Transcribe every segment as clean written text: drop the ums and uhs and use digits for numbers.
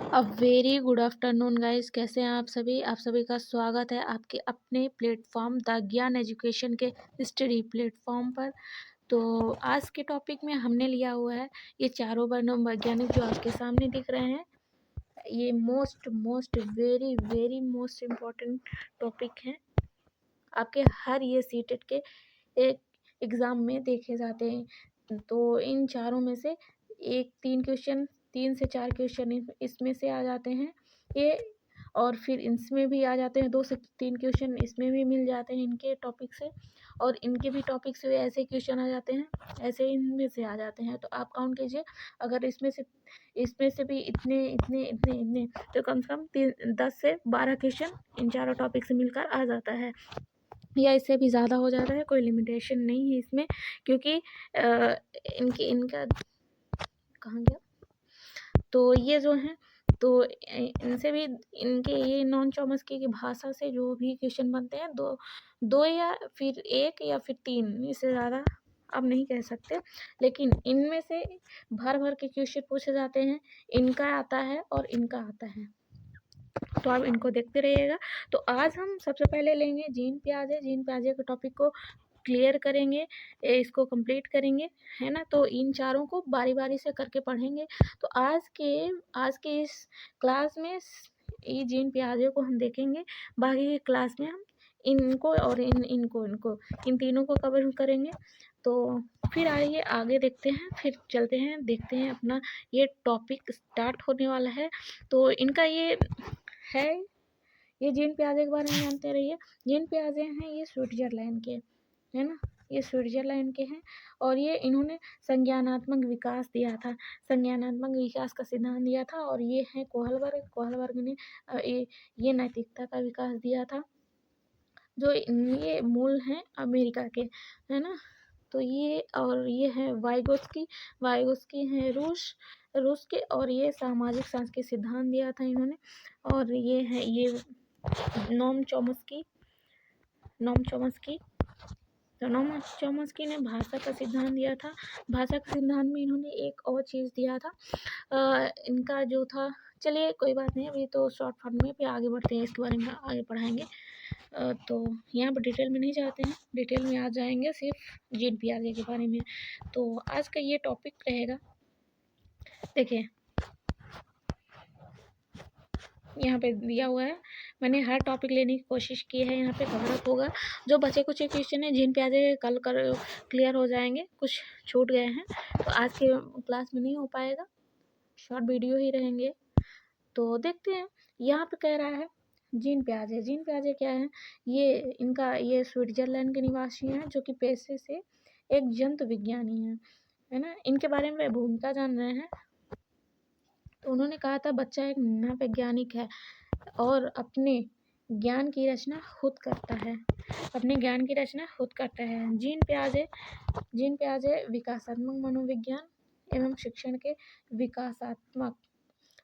A very good afternoon guys, कैसे हैं आप सभी का स्वागत है आपके अपने प्लेटफॉर्म द ज्ञान एजुकेशन के हिस्ट्री प्लेटफॉर्म पर। तो आज के टॉपिक में हमने लिया हुआ है ये चारों वर्णों वैज्ञानिक जो आपके सामने दिख रहे हैं। ये most most very very most important topic है। आपके हर ये सीटेट के एक एग्ज़ाम में देखे जाते हैं। तो इन चारों में से एक 3 क्वेश्चन, 3 से 4 क्वेश्चन इसमें से आ जाते हैं ये, और फिर इसमें भी आ जाते हैं 2 से 3 क्वेश्चन इसमें भी मिल जाते हैं इनके टॉपिक से, और इनके भी टॉपिक से ऐसे क्वेश्चन आ जाते हैं, ऐसे इनमें से आ जाते हैं। तो आप काउंट कीजिए, अगर इसमें से भी इतने इतने इतने इतने तो कम से कम 10 से 12 क्वेश्चन इन चारों टॉपिक से मिलकर आ जाता है, या इससे भी ज़्यादा हो जाता है। कोई लिमिटेशन नहीं है इसमें, क्योंकि इनका कहाँ गया, तो ये जो हैं, तो इनसे भी इनके ये नॉन चॉमस्की की भाषा से जो भी क्वेश्चन बनते हैं, दो दो या फिर एक या फिर 3, इससे ज़्यादा अब नहीं कह सकते, लेकिन इनमें से भर भर के क्वेश्चन पूछे जाते हैं। इनका आता है और इनका आता है, तो आप इनको देखते रहिएगा। तो आज हम सबसे पहले लेंगे जीन पियाजे के टॉपिक को क्लियर करेंगे, इसको कंप्लीट करेंगे, है ना। तो इन चारों को बारी बारी से करके पढ़ेंगे। तो आज के इस क्लास में ये जीन पियाजे को हम देखेंगे, बाकी की क्लास में हम इनको और इनको इन तीनों को कवर करेंगे। तो फिर आइए आगे देखते हैं, फिर चलते हैं, देखते हैं अपना ये टॉपिक स्टार्ट होने वाला है। तो इनका ये है, ये जीन पियाजे के बारे में जानते रहिए। जीन पियाजे हैं ये स्विट्जरलैंड के, है ना, ये स्विट्जरलैंड के हैं, और ये इन्होंने संज्ञानात्मक विकास दिया था, संज्ञानात्मक विकास का सिद्धांत दिया था। और ये है कोहलबर्ग ने ये नैतिकता का विकास दिया था, जो ये मूल हैं अमेरिका के, है ना। तो ये, और ये है वाइगोस्की हैं रूस के, और ये सामाजिक सांस्कृतिक सिद्धांत दिया था इन्होंने। और ये है ये नोम चॉम्स्की तो नोम चॉम्स्की ने भाषा का सिद्धांत दिया था। भाषा के सिद्धांत में इन्होंने एक और चीज़ दिया था, इनका जो था, चलिए कोई बात नहीं, अभी तो शॉर्ट फॉर्म में, फिर आगे बढ़ते हैं, इसके बारे में आगे पढ़ाएंगे। तो यहाँ पर डिटेल में नहीं जाते हैं, डिटेल में आ जाएंगे सिर्फ जीन पियाजे के बारे में। तो आज का ये टॉपिक रहेगा, देखिए यहाँ पे दिया हुआ है, मैंने हर टॉपिक लेने की कोशिश की है, यहाँ पे कवर अप होगा। जो बचे कुछ क्वेश्चन है जीन पियाजे कल क्लियर हो जाएंगे, कुछ छूट गए हैं तो आज के क्लास में नहीं हो पाएगा, शॉर्ट वीडियो ही रहेंगे। तो देखते हैं, यहाँ पे कह रहा है जीन पियाजे क्या है। ये स्विट्जरलैंड के निवासी हैं, जो कि पेशे से एक जंतु विज्ञानी है ना। इनके बारे में भूमिका जान रहे हैं। तो उन्होंने कहा था, बच्चा एक नया वैज्ञानिक है और अपने ज्ञान की रचना खुद करता है। जीन पियाजे विकासात्मक मनोविज्ञान एवं शिक्षण के विकासात्मक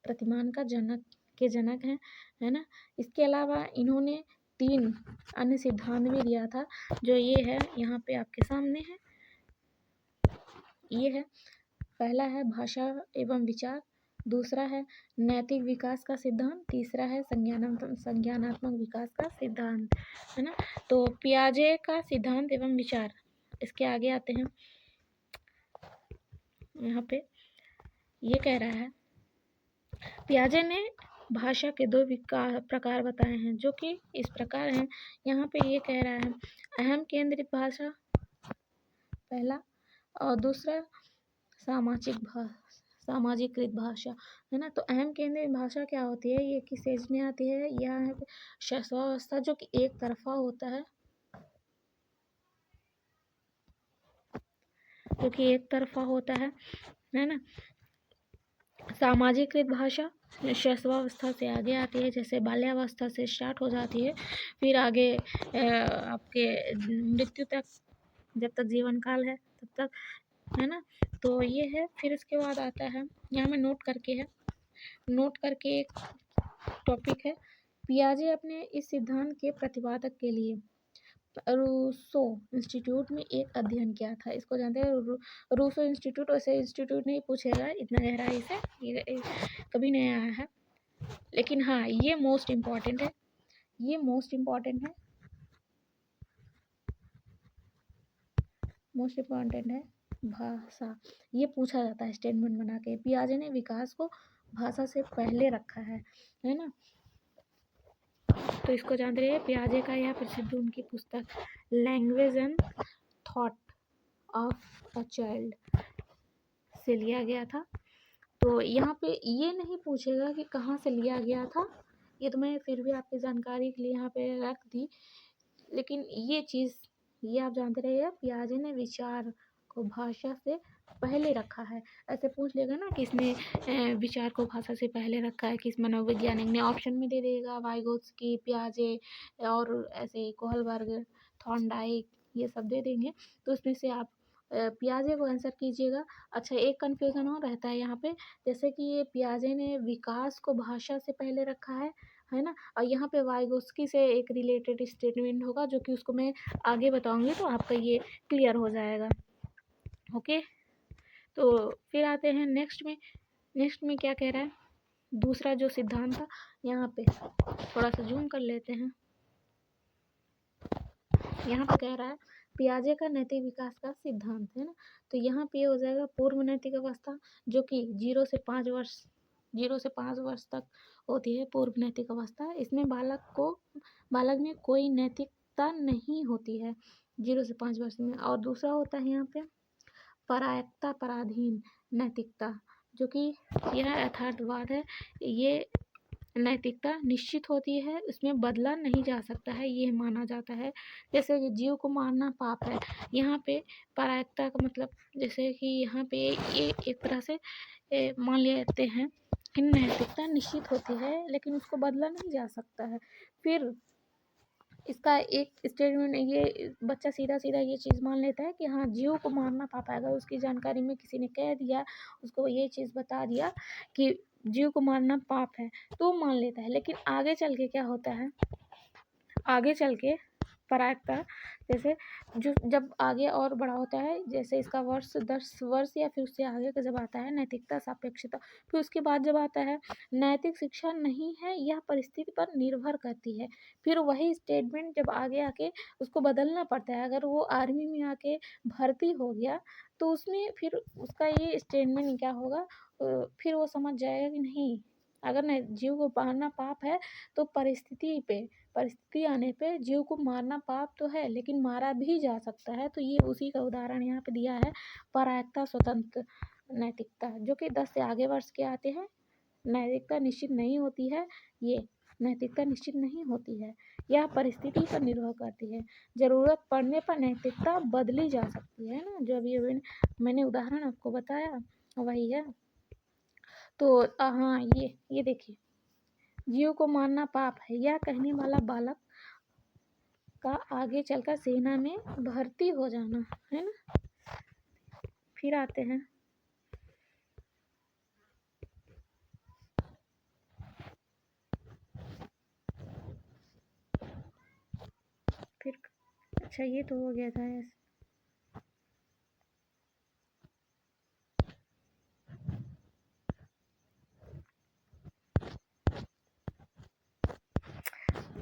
प्रतिमान के जनक हैं, है ना। इसके अलावा इन्होंने 3 अन्य सिद्धांत भी दिया था, जो ये है, यहाँ पे आपके सामने है। ये है, पहला है भाषा एवं विचार, दूसरा है नैतिक विकास का सिद्धांत, तीसरा है संज्ञानात्मक विकास का सिद्धांत, है ना। तो पियाजे का सिद्धांत एवं विचार, इसके आगे आते हैं। यहाँ पे ये कह रहा है, पियाजे ने भाषा के 2 प्रकार बताए हैं, जो कि इस प्रकार हैं। यहाँ पे ये कह रहा है, अहम केंद्रित भाषा पहला, और दूसरा सामाजिकृत भाषा, है ना। तो अहम केंद्रित भाषा क्या होती है, ये किस एज में आती है, यह है शैशवावस्था, जो कि एक तरफा होता है, है ना। सामाजिकृत भाषा शैशवावस्था से आगे आती है, जैसे बाल्यावस्था से स्टार्ट हो जाती है, फिर आगे आपके मृत्यु तक, जब तक जीवन काल है तब तक, है ना। तो ये है, फिर इसके बाद आता है, यहाँ में नोट करके एक टॉपिक है। पियाजे अपने इस सिद्धांत के प्रतिपादक के लिए रूसो इंस्टीट्यूट में एक अध्ययन किया था। इसको जानते हैं, रूसो इंस्टीट्यूट। वैसे इंस्टीट्यूट नहीं पूछेगा इतना गहराई से, ये कभी नहीं आया है। लेकिन हाँ, ये मोस्ट इम्पॉर्टेंट है, मोस्ट इम्पॉर्टेंट है भाषा। ये पूछा जाता है स्टेटमेंट बना के, पियाजे ने विकास को भाषा से पहले रखा है ना। तो इसको जानते रहिए। पियाजे का यह प्रसिद्ध उनकी पुस्तक language and thought of a child से लिया गया था। तो यहाँ पे ये नहीं पूछेगा कि कहाँ से लिया गया था, ये तो मैं फिर भी आपकी जानकारी के लिए यहाँ पे रख दी। लेकिन ये चीज़ ये आप जानते रहिए, पियाजे ने विचार को भाषा से पहले रखा है। ऐसे पूछ लेगा ना किसने विचार को भाषा से पहले रखा है, किस मनोवैज्ञानिक ने, ऑप्शन में दे देगा वाइगोत्स्की, पियाजे और ऐसे कोहलबर्ग, थॉर्नडाइक, ये सब दे देंगे। तो उसमें से आप पियाजे को आंसर कीजिएगा। अच्छा, एक कन्फ्यूज़न और रहता है यहाँ पे, जैसे कि ये पियाजे ने विकास को भाषा से पहले रखा है ना, और यहाँ पे वाइगोत्स्की से एक रिलेटेड स्टेटमेंट होगा जो कि उसको मैं आगे बताऊंगी, तो आपका ये क्लियर हो जाएगा। ओके, तो फिर आते हैं नेक्स्ट में क्या कह रहा है। दूसरा जो सिद्धांत था, यहाँ पे थोड़ा सा जूम कर लेते हैं। यहाँ पे कह रहा है पियाजे का नैतिक विकास का सिद्धांत, है ना। तो यहाँ पे हो जाएगा पूर्व नैतिक अवस्था, जो कि 0 से 5 वर्ष तक होती है पूर्व नैतिक अवस्था। इसमें बालक में कोई नैतिकता नहीं होती है 0 से 5 वर्ष में। और दूसरा होता है यहाँ पे परायकता पराधीन नैतिकता, जो कि यह यथार्थवाद है। ये नैतिकता निश्चित होती है, इसमें बदला नहीं जा सकता है, ये माना जाता है। जैसे कि जीव को मारना पाप है, यहाँ पे परायकता का मतलब जैसे कि यहाँ पे ये एक तरह से मान लेते हैं कि नैतिकता निश्चित होती है लेकिन उसको बदला नहीं जा सकता है। फिर इसका एक स्टेटमेंट, ये बच्चा सीधा सीधा ये चीज़ मान लेता है कि हाँ, जीव को मारना पाप है। अगर उसकी जानकारी में किसी ने कह दिया, उसको ये चीज़ बता दिया कि जीव को मारना पाप है, तो मान लेता है। लेकिन आगे चल के क्या होता है, आगे चल के परायकता, जैसे जो जब आगे और बड़ा होता है, जैसे इसका वर्ष 10 वर्ष या फिर उससे आगे का जब आता है नैतिकता सापेक्षता, फिर उसके बाद जब आता है नैतिक शिक्षा नहीं है, यह परिस्थिति पर निर्भर करती है। फिर वही स्टेटमेंट जब आगे आके उसको बदलना पड़ता है। अगर वो आर्मी में आके भर्ती हो गया तो उसमें फिर उसका ये स्टेटमेंट क्या होगा, फिर वो समझ जाएगा कि नहीं, अगर न जीव को मारना पाप है तो परिस्थिति आने पे जीव को मारना पाप तो है लेकिन मारा भी जा सकता है। तो ये उसी का उदाहरण यहाँ पे दिया है, परायकता स्वतंत्र नैतिकता, जो कि 10 से आगे वर्ष के आते हैं। नैतिकता निश्चित नहीं होती है, ये नैतिकता निश्चित नहीं होती है, यह परिस्थिति पर निर्भर करती है। जरूरत पड़ने पर नैतिकता बदली जा सकती है ना, जो अभी मैंने उदाहरण आपको बताया वही है। तो हाँ, ये देखिए, जीव को मारना पाप है, यह कहने वाला बालक का आगे चलकर सेना में भर्ती हो जाना, है ना। फिर आते हैं फिर, अच्छा ये तो हो गया था।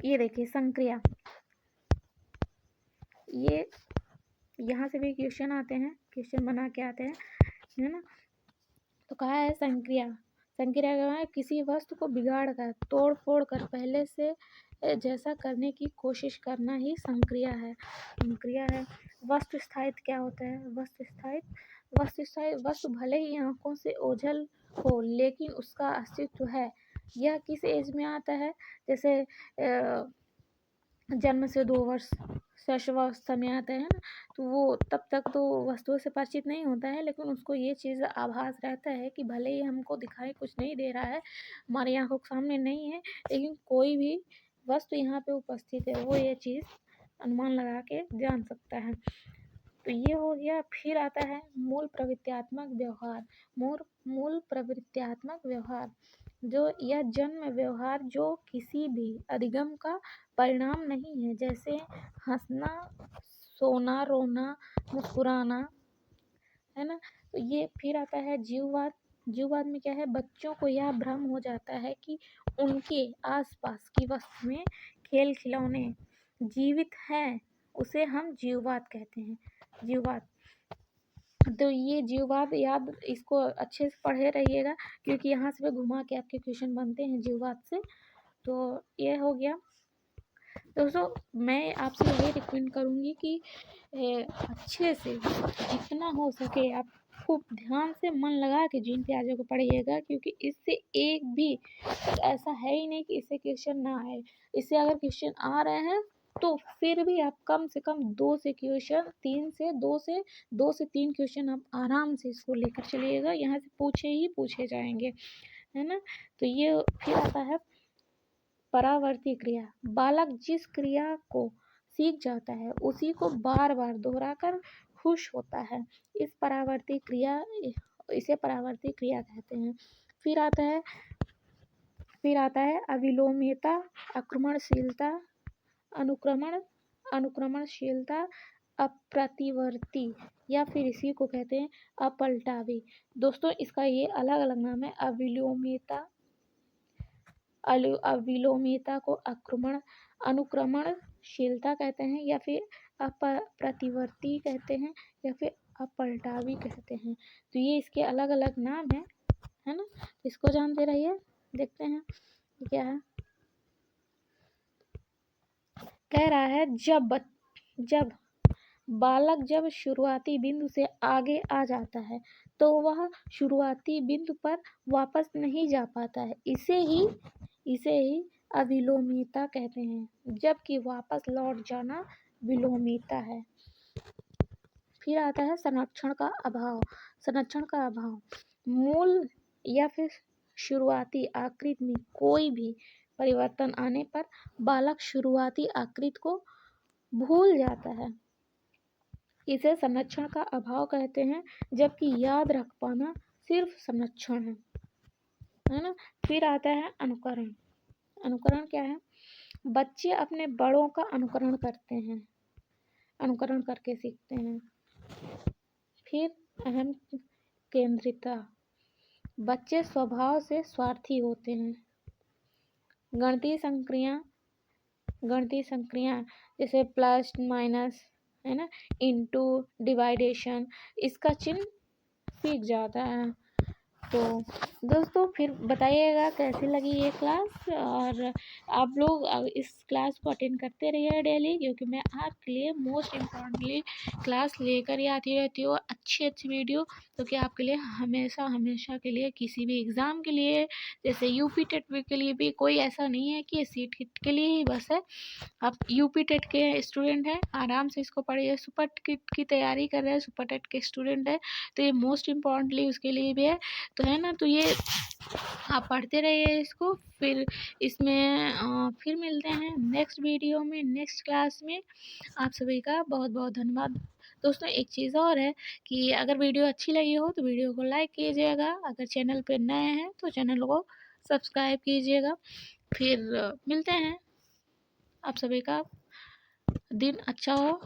ये देखिए संक्रिया, ये यहाँ से भी क्वेश्चन आते हैं, क्वेश्चन बना के आते हैं, है ना। तो कहा है संक्रिया का है किसी वस्तु को बिगाड़ कर, तोड़ फोड़ कर पहले से जैसा करने की कोशिश करना ही संक्रिया है। वस्तु स्थायित्व क्या होता है, वस्तु भले ही आंखों से ओझल हो लेकिन उसका अस्तित्व है। यह किस एज में आता है, जैसे जन्म से 2 वर्ष शैशवावस्था में आता है ना, तो वो तब तक तो वस्तुओं से परिचित नहीं होता है, लेकिन उसको ये चीज़ आभास रहता है कि भले ही हमको दिखाई कुछ नहीं दे रहा है, हमारी आंखों के सामने नहीं है, लेकिन कोई भी वस्तु यहाँ पे उपस्थित है, वो ये चीज़ अनुमान लगा के जान सकता है। तो ये हो गया। फिर आता है मूल प्रवृत्त्यात्मक व्यवहार, जो यह जन्म व्यवहार जो किसी भी अधिगम का परिणाम नहीं है, जैसे हंसना, सोना, रोना, मुस्कुराना, है ना। तो ये फिर आता है जीववाद, जीववाद में क्या है, बच्चों को यह भ्रम हो जाता है कि उनके आसपास की वस्तुएं, खेल खिलौने जीवित हैं, उसे हम जीववाद कहते हैं। जीववाद, तो ये जीववाद याद, इसको अच्छे से पढ़े रहिएगा, क्योंकि यहाँ से घुमा के आपके क्वेश्चन बनते हैं जीववाद से। तो ये हो गया दोस्तों। मैं आपसे यही रिकमेंड करूँगी कि अच्छे से जितना हो सके आप खूब ध्यान से मन लगा के जीन प्याजे को पढ़िएगा, क्योंकि इससे एक भी ऐसा है ही नहीं कि इससे क्वेश्चन ना आए। इससे अगर क्वेश्चन आ रहे हैं तो फिर भी आप कम से कम 2 से 3 क्वेश्चन आप आराम से इसको लेकर चलिएगा, यहाँ से पूछे ही पूछे जाएंगे, है ना। तो ये फिर आता है परावर्ती क्रिया। बालक जिस क्रिया को सीख जाता है उसी को बार बार दोहराकर खुश होता है। इसे परावर्ती क्रिया कहते हैं। फिर आता है अविलोम्यता, आक्रमणशीलता, अनुक्रमणशीलता, अप्रतिवर्ती, या फिर इसी को कहते हैं अपलटावी। दोस्तों इसका ये अलग अलग नाम है। अविलोम्यता को अनुक्रमणशीलता कहते हैं, या फिर प्रतिवर्ती कहते हैं, या फिर अपलटावी कहते हैं। तो ये इसके अलग अलग नाम है ना। इसको जानते रहिए। देखते हैं क्या है। कह रहा है जब बालक जब शुरुआती बिंदु से आगे आ जाता है तो वह शुरुआती बिंदु पर वापस नहीं जा पाता है। इसे ही अविलोम्यता कहते हैं, जबकि वापस लौट जाना विलोम्यता है। फिर आता है संरक्षण का अभाव। मूल या फिर शुरुआती आकृति में कोई भी परिवर्तन आने पर बालक शुरुआती आकृति को भूल जाता है। इसे संरक्षण का अभाव कहते हैं, जबकि याद रख पाना सिर्फ संरक्षण है ना। फिर आता है अनुकरण। अनुकरण क्या है? बच्चे अपने बड़ों का अनुकरण करके सीखते हैं। फिर अहम केंद्रिता, बच्चे स्वभाव से स्वार्थी होते हैं। गणितीय संक्रिया जैसे प्लस माइनस, है ना, इनटू, डिवाइडेशन, इसका चिन्ह सीख जाता है। तो दोस्तों फिर बताइएगा कैसी लगी ये क्लास, और आप लोग इस क्लास को अटेंड करते रहिए डेली, क्योंकि मैं आपके लिए मोस्ट इम्पॉर्टेंटली क्लास लेकर ही आती रहती हूँ अच्छी वीडियो, तो कि आपके लिए हमेशा के लिए किसी भी एग्ज़ाम के लिए, जैसे यूपी टेट के लिए भी कोई ऐसा नहीं है कि सीट हिट के लिए ही बस है। आप यूपी टेट के स्टूडेंट हैं, आराम से इसको पढ़िए। सुपर टेट की तैयारी कर रहे हैं, सुपर टेट के स्टूडेंट है, तो ये मोस्ट इम्पॉर्टेंटली उसके लिए भी है, तो है ना। तो ये आप पढ़ते रहिए इसको। फिर इसमें फिर मिलते हैं नेक्स्ट वीडियो में, नेक्स्ट क्लास में। आप सभी का बहुत बहुत धन्यवाद। दोस्तों एक चीज़ और है कि अगर वीडियो अच्छी लगी हो तो वीडियो को लाइक कीजिएगा, अगर चैनल पर नए हैं तो चैनल को सब्सक्राइब कीजिएगा। फिर मिलते हैं। आप सभी का दिन अच्छा हो।